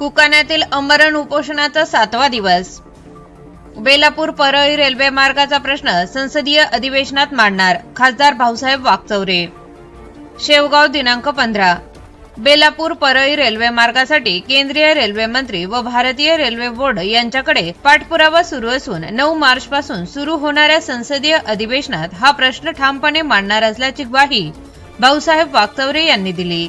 कुकाण्यातील आमरण उपोषणाचा 7वा दिवस. बेलापूर परळी रेल्वे मार्गाचा प्रश्न संसदीय अधिवेशनात मांडणार खासदार भाऊसाहेब वाकचौरे. शेवगाव दिनांक 15. बेलापूर परळी रेल्वे मार्गासाठी केंद्रीय रेल्वे मंत्री व भारतीय रेल्वे बोर्ड यांच्याकडे पाठपुरावा सुरू असून 9 मार्च पासून सुरू होणाऱ्या संसदीय अधिवेशनात हा प्रश्न ठामपणे मांडणार असल्याची ग्वाही भाऊसाहेब वाकचौरे यांनी दिली.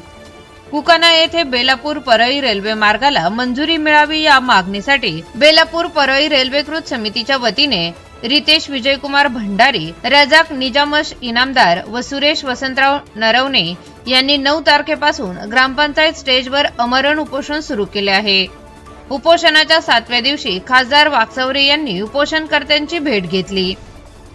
कुकाणा येथे बेलापूर परळी रेल्वे मार्गाला मंजुरी मिळावी या मागणीसाठी बेलापूर परळी रेल्वेकृत समितीच्या वतीने रितेश विजयकुमार भंडारी, रजाक निजामश इनामदार व सुरेश वसंतराव नरवणे यांनी 9 तारखेपासून ग्रामपंचायत स्टेजवर आमरण उपोषण सुरू केले आहे. उपोषणाच्या 7व्या दिवशी खासदार वाकचौरे यांनी उपोषणकर्त्यांची भेट घेतली.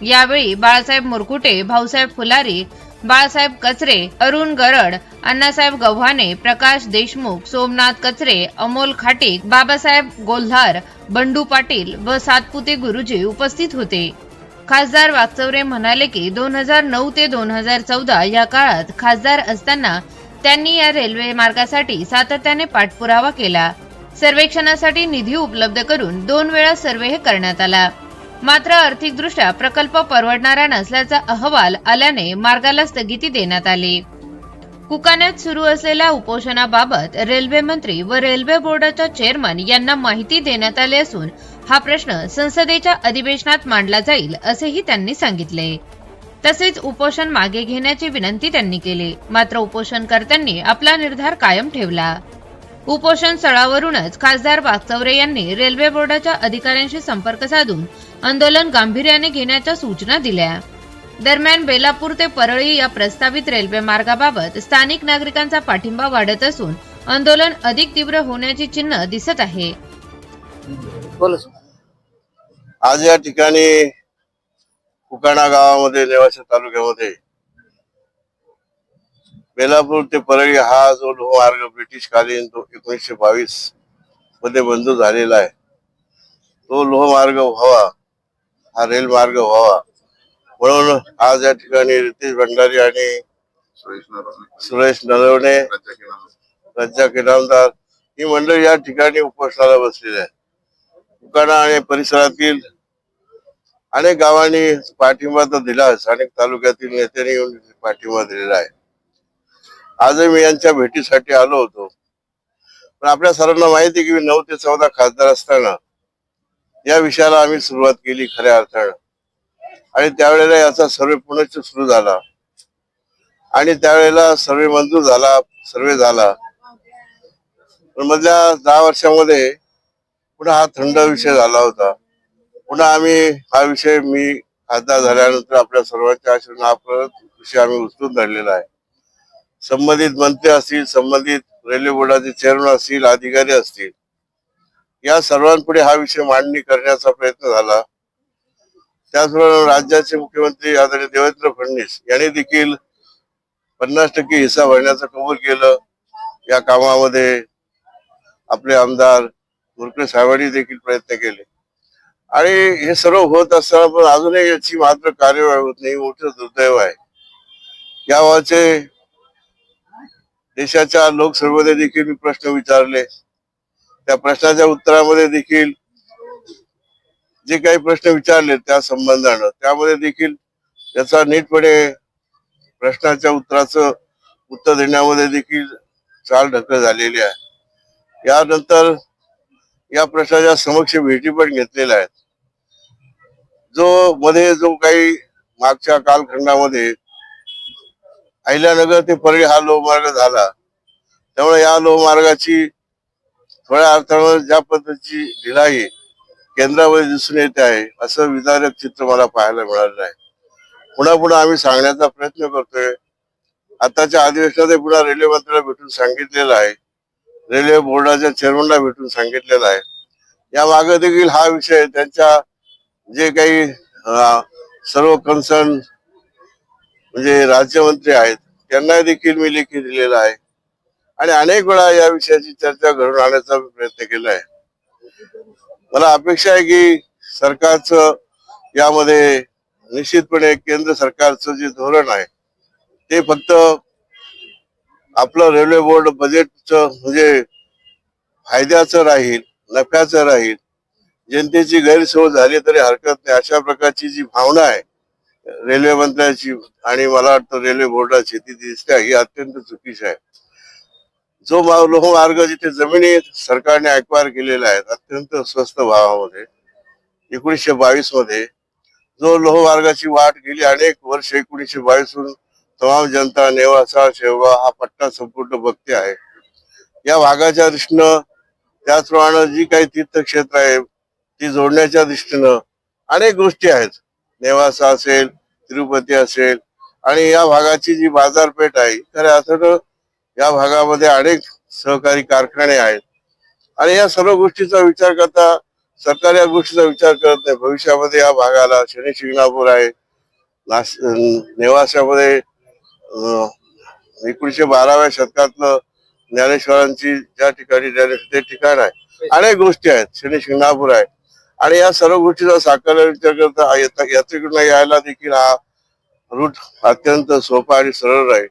यावेळी बाळासाहेब मुरकुटे, भाऊसाहेब फुलारी, बाळासाहेब कचरे, अरुण गरड, अण्णासाहेब गव्हाणे, प्रकाश देशमुख, सोमनाथ कचरे, अमोल खाटीक, बाबासाहेब गोल्हार, बंडू पाटील व सातपुते गुरुजी उपस्थित होते. खासदार वाकचौरे म्हणाले की 2009 ते 2014 या काळात खासदार असताना त्यांनी या रेल्वे मार्गासाठी सातत्याने पाठपुरावा केला. सर्वेक्षणासाठी निधी उपलब्ध करून 2 वेळा सर्वे करण्यात आला. मात्र आर्थिकदृष्ट्या प्रकल्प परवडणारा नसल्याचा अहवाल आल्याने मार्गाला स्थगिती देण्यात आली. कुकाण्यात सुरू असलेल्या उपोषणाबाबत रेल्वे मंत्री व रेल्वे बोर्डाच्या चेअरमन यांना माहिती देण्यात आली असून हा प्रश्न संसदेच्या अधिवेशनात मांडला जाईल असेही त्यांनी सांगितले. तसेच उपोषण मागे घेण्याची विनंती त्यांनी केली. मात्र उपोषणकर्त्यांनी आपला निर्धार कायम ठेवला. उपोषण स्थळावरूनच खासदार वाकचौरे यांनी रेल्वे बोर्डाच्या अधिकाऱ्यांशी संपर्क साधून आंदोलन गांभीर्याने घेण्याच्या सूचना दिल्या. दरम्यान बेलापूर ते परळी या प्रस्तावित रेल्वे मार्गाबाबत स्थानिक नागरिकांचा पाठिंबा वाढत असून आंदोलन अधिक तीव्र होण्याची चिन्ह दिसत आहे. आज या ठिकाणी कुकाणा गावामध्ये नेवासा तालुक्यामध्ये बेलापूर ते परळी हा जो लोहमार्ग ब्रिटिश कालीन 1922 मध्ये मंजूर झालेला आहे, तो लोहमार्ग व्हावा, हा रेल मार्ग व्हावा म्हणून आज या ठिकाणी रितेश भंडारी आणि सुरेश नरवणे, रजाक इनामदार ही मंडळी या ठिकाणी उपोषणाला बसलेली आहे. कुकाणा आणि परिसरातील अनेक गावांनी पाठिंबा तर दिला, अनेक तालुक्यातील नेत्यांनी येऊन पाठिंबा दिलेला आहे. आजही मी यांच्या भेटीसाठी आलो होतो. पण आपल्या सर्वांना माहिती आहे की 9 ते 14 खासदार असताना या विषयाला आम्ही सुरुवात केली खऱ्या अर्थानं, आणि त्यावेळेला याचा सर्वे पुनश्च सुरू झाला आणि त्यावेळेला सर्वे मंजूर झाला, सर्वे झाला. पण मधल्या 10 वर्षामध्ये पुन्हा हा थंड विषय झाला होता. पुन्हा आम्ही हा विषय, मी खासदार झाल्यानंतर आपल्या सर्वांच्या आशीर्वादाने हा परत विषय आम्ही उचलून धरलेला आहे. संबंधित मंत्री असतील, संबंधित रेल्वे बोर्डाचे चेअरमन असतील, अधिकारी असतील, या सर्वांपुढे हा विषय मांडणी करण्याचा प्रयत्न झाला. त्याचबरोबर राज्याचे मुख्यमंत्री आदरणीय देवेंद्र फडणवीस यांनी देखील 50% हिस्सा भरण्याचं कबूल केलं. या कामामध्ये आपले आमदार मुरकुटे साहेबांनी देखील प्रयत्न केले आणि हे सर्व होत असताना पण अजूनही याची मात्र कार्यवाही होत नाही. मोठं दुर्दैव आहे. याबाबतचे देशाच्या लोकसभेमध्ये देखील मी प्रश्न विचारले. त्या प्रश्नाच्या उत्तरामध्ये देखील जे काही प्रश्न विचारले त्या संबंधानं, त्यामध्ये देखील त्याचा नीटपणे प्रश्नाच्या उत्तराचं उत्तर देण्यामध्ये देखील चालढकल झालेली आहे. यानंतर या प्रश्नाच्या समक्ष भेटी पण घेतलेल्या आहेत. जो काही मागच्या कालखंडामध्ये अहिल्यानगर ते परळी हा लोहमार्ग झाला, त्यामुळे या लोहमार्गाची थोड्या अर्थानं ज्या पद्धतीची ढिलाई केंद्रामध्ये दिसून येते आहे, असं विदारक चित्र मला पाहायला मिळालं आहे. पुन्हा पुन्हा आम्ही सांगण्याचा प्रयत्न करतोय. आताच्या अधिवेशनात पुन्हा रेल्वे मंत्र्याला भेटून सांगितलेलं आहे, रेल्वे बोर्डाच्या चेअरमनला भेटून सांगितलेलं आहे. या मागे देखील हा विषय त्यांच्या जे काही सर्व कन्सर्न म्हणजे राज्यमंत्री आहेत त्यांना देखील मी लेखी दिलेला आहे आणि अनेक वेळा या विषयाची चर्चा घडून आणण्याचा प्रयत्न केला आहे. मला अपेक्षा आहे की सरकारचं यामध्ये निश्चितपणे केंद्र सरकारचं जे धोरण आहे ते फक्त आपलं रेल्वे बोर्ड बजेटचं म्हणजे फायद्याचं राहील, नफ्याचं राहील, जनतेची गैरसोय झाली तरी हरकत नाही, अशा प्रकारची जी भावना आहे रेल्वे मंत्र्यांची आणि मला वाटतं रेल्वे बोर्डाची, ती दिसते ही अत्यंत चुकीची आहे. जो लोहमार्ग जिथे जमिनी सरकारने अक्वायर केलेल्या आहेत अत्यंत स्वस्त भावामध्ये 1922 मध्ये, जो लोहमार्गाची वाट गेली अनेक वर्ष 1922 पासून तमाम जनता नेवासा शेवगाव हा पट्टा संपूर्ण बघते आहे. या भागाच्या दृष्टीनं त्याचप्रमाणे जी काही तीर्थक्षेत्र आहे ती जोडण्याच्या दृष्टीनं अनेक गोष्टी आहेत. नेवासा असेल, तिरुपती असेल, आणि या भागाची जी बाजारपेठ आहे खऱ्या अर्थानं या भागामध्ये अनेक सहकारी कारखाने आहेत आणि या सर्व गोष्टीचा विचार करता सरकार या गोष्टीचा विचार करत नाही. भविष्यामध्ये या भागाला शनी शिंगणापूर आहे, नेवासामध्ये 1912व्या शतकातलं ज्ञानेश्वरांची ज्या ठिकाणी ते ठिकाण आहे, अनेक गोष्टी आहेत, शनी शिंगणापूर आहे, आणि या सर्व गोष्टीचा साकारला विचार करता यात्रेकडून यायला देखील हा रूट अत्यंत सोपा आणि सरळ राहील.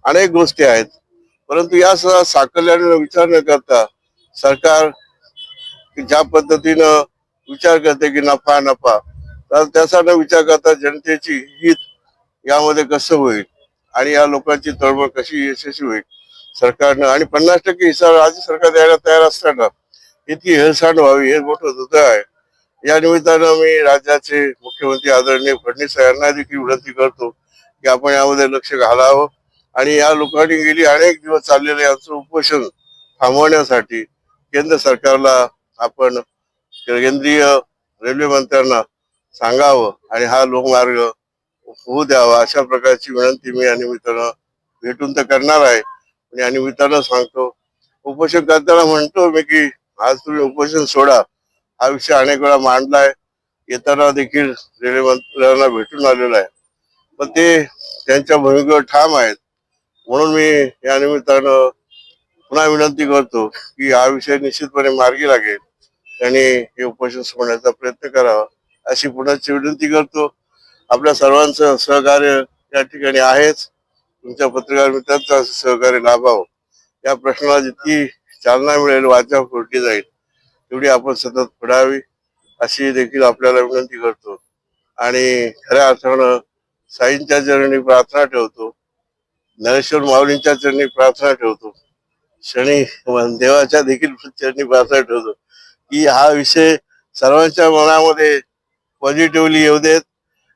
अनेक गोष्टी आहेत, परंतु या साकल्याने विचार न करता सरकार ज्या पद्धतीनं विचार करते की नफा नफा, तर त्याचा न विचार करता जनतेची हित यामध्ये कसं होईल आणि या लोकांची तळमळ कशी यशस्वी होईल सरकारनं, आणि 50% हिस्सा राज्य सरकार द्यायला तयार असताना इतकी हेळसांड व्हावी हे मोठं दुर्दैव आहे. या निमित्तानं मी राज्याचे मुख्यमंत्री आदरणीय फडणवीस यांना देखील विनंती करतो की आपण यामध्ये लक्ष घालावं आणि या लोकांनी गेली अनेक दिवस चाललेलं यांचं उपोषण थांबवण्यासाठी केंद्र सरकारला आपण केंद्रीय रेल्वे मंत्र्यांना सांगावं आणि हा लोकमार्ग होऊ द्यावा, अशा प्रकारची विनंती मी या निमित्तानं भेटून तर करणार आहे. आणि या निमित्तानं सांगतो, उपोषण करताना म्हणतो मी की आज तुम्ही उपोषण सोडा, हा विषय अनेक वेळा मांडलाय, येताना देखील रेल्वे मंत्र्यांना भेटून आलेला आहे, पण ते त्यांच्या भूमिकेवर ठाम आहेत. म्हणून मी या निमित्तानं पुन्हा विनंती करतो की हा विषय निश्चितपणे मार्गी लागेल, त्यांनी हे उपोषण सोडण्याचा प्रयत्न करावा अशी पुन्हा विनंती करतो. आपल्या सर्वांचं सहकार्य या ठिकाणी आहेच, तुमच्या पत्रकार मित्रांचं सहकार्य लाभावं, या प्रश्नाला जितकी चालना मिळेल, वाचा फोडली जाईल तेवढी आपण सतत फोडावी अशी देखील आपल्याला विनंती करतो. आणि खऱ्या अर्थानं साईंच्या चरणी प्रार्थना ठेवतो, ज्ञानेश्वर माऊलींच्या चरणी प्रार्थना ठेवतो, शनी देवाच्या देखील चरणी प्रार्थना ठेवतो की हा विषय सर्वांच्या मनामध्ये पॉझिटिव्हली येऊ देत,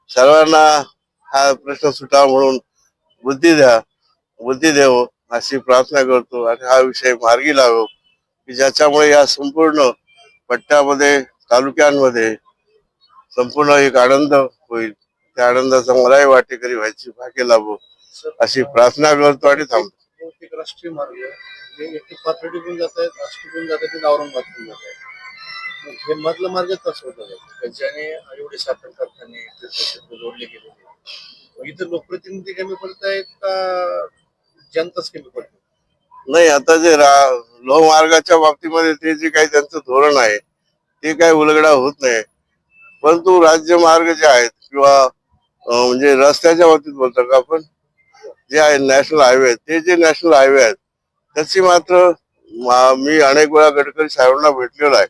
सर्वांना हा प्रश्न सुटावा म्हणून बुद्धी द्यावं अशी प्रार्थना करतो आणि हा विषय मार्गी लावो की ज्याच्यामुळे या संपूर्ण पट्ट्यामध्ये तालुक्यांमध्ये संपूर्ण एक आनंद होईल. त्या आनंदाचा मलाही वाटेकरी व्हायची भाग्य लाभो अशी प्रार्थना करतो आणि थांबतो. बहुतेक राष्ट्रीय मार्ग हे एक पाथर्डीतून जात आहेत, आष्टीतून जात आहेत, औरंगाबादतून जात आहेत. हे मधला मार्ग कसं होतं ज्याने एवढे साखर कारखाने तीर्थक्षेत्र जोडले गेलेले, इथं लोकप्रतिनिधी कमी पडत आहेत का जनताच कमी पडते? नाही, आता जे लोहमार्गाच्या बाबतीमध्ये ते जे काही त्यांचं धोरण आहे ते काही उलगडा होत नाही, परंतु राज्य मार्ग जे आहेत किंवा म्हणजे रस्त्याच्या बाबतीत बोलतो का आपण, जे आहे नॅशनल हायवे, ते जे नॅशनल हायवे आहेत त्याची मात्र मी अनेक वेळा गडकरी साहेबांना भेटलेलो आहे,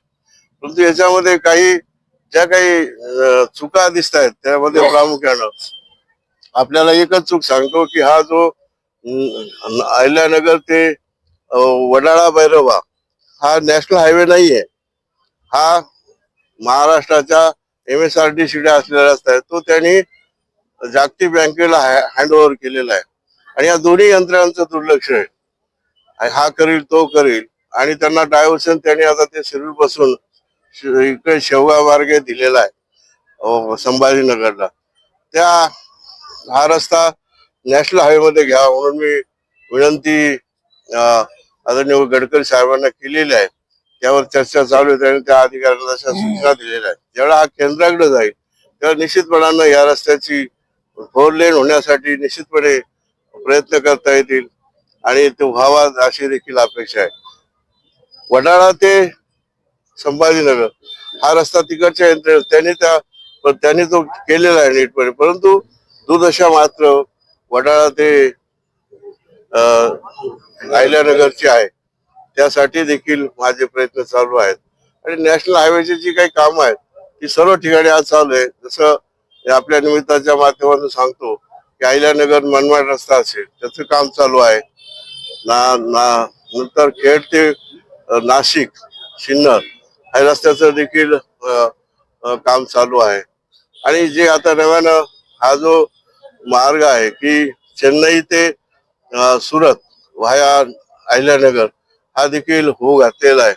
परंतु याच्यामध्ये काही ज्या काही चुका दिसत आहेत त्यामध्ये प्रामुख्यानं आपल्याला एकच चूक सांगतो की हा जो अहिल्यानगर ते वडाळा भैरवा हा नॅशनल हायवे नाहीये, हा महाराष्ट्राच्या MSRTC असलेला रस्ता आहे, तो त्यांनी जागतिक बँकेला हँड ओव्हर केलेला आहे आणि या दोन्ही यंत्रणांचं दुर्लक्ष आहे. हा करील तो करील आणि त्यांना डायव्हर्शन त्यांनी आता ते शिरूर पासून इकडे शेवगाव मार्गे दिलेला आहे संभाजीनगरला. हा रस्ता नॅशनल हायवे मध्ये घ्या म्हणून मी विनंती आदरणीय गडकरी साहेबांना केलेली आहे. त्यावर चर्चा चालू आहे, त्यांनी त्या अधिकाऱ्यांना अशा सूचना दिलेल्या आहेत. जेव्हा हा केंद्राकडे जाईल तेव्हा निश्चितपणानं या रस्त्याची 4 लेन होण्यासाठी निश्चितपणे प्रयत्न करता येतील आणि तो व्हावा अशी देखील अपेक्षा आहे. वडाळा ते संभाजीनगर हा रस्ता तिकडच्या त्यांनी तो केलेला आहे नीटपणे, परंतु दुर्दशा मात्र वडाळा ते अहिल्यानगरची आहे त्यासाठी देखील माझे प्रयत्न चालू आहेत. आणि नॅशनल हायवेची जी काही कामं आहेत ती सर्व ठिकाणी आज चालू आहे. जसं हे आपल्या निमित्ताच्या माध्यमातून सांगतो की अहिल्यानगर मनमाड रस्ता असेल त्याचं काम चालू आहे. नंतर खेड ते नाशिक सिन्नर या रस्त्याचं देखील काम चालू आहे. आणि जे आता नव्यानं हा जो मार्ग आहे की चेन्नई ते सुरत व्हाया अहिल्यानगर हा देखील होऊ घातलेला आहे.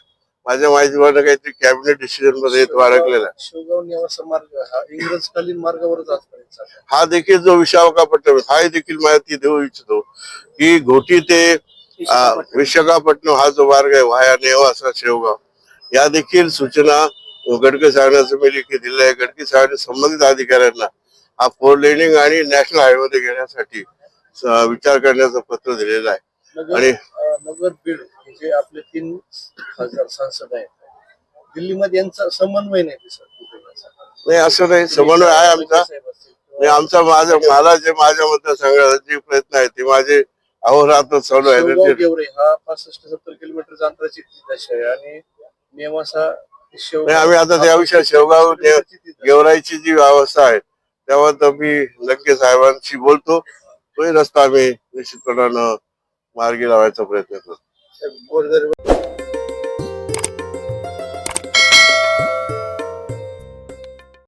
माझ्या माहितीप्रमाणे काहीतरी कॅबिनेट डिसिजन मध्ये तो अडकलेला आहे. शेवगाव नेवासा मार्ग हा इंग्रजकालीन मार्गावरच आजपर्यंत चालला. हा देखील जो विशाखापट्टणम हा देखील माहिती देऊ इच्छितो की घोटी ते विशाखापट्टणम हा जो मार्ग आहे व्हाया नेवासा शेवगाव या देखील सूचना गडकरी साहेबांना मी लिखित दिलेल्या आहे. गडकरी साहेबांनी संबंधित अधिकाऱ्यांना हा 4 लेनिंग आणि नॅशनल हायवे मध्ये घेण्यासाठी विचार करण्याचं पत्र दिलेलं आहे. आणि नगर बीड जे आपले 3 खासदार सांसद आहेत दिल्लीमध्ये यांचा समन्वय नाही दिसत कुठे. नाही असं नाही, समन्वय आहे आमचा. नाही आमचा मला जे माझ्या मतदारसंघाचे जे प्रयत्न आहेत ते माझे अहोरात्र चालू आहे. गेवरे हा 65-70 किलोमीटरचा अंतराची दशा आहे आणि नेवासा नाही आम्ही आता त्या विषयात शेवगाव गेवराईची जी अवस्था आहे त्यावर मी नक्की साहेबांशी बोलतो. तोही रस्ता आम्ही निश्चितपणानं मार्गी लावायचा प्रयत्न करतो.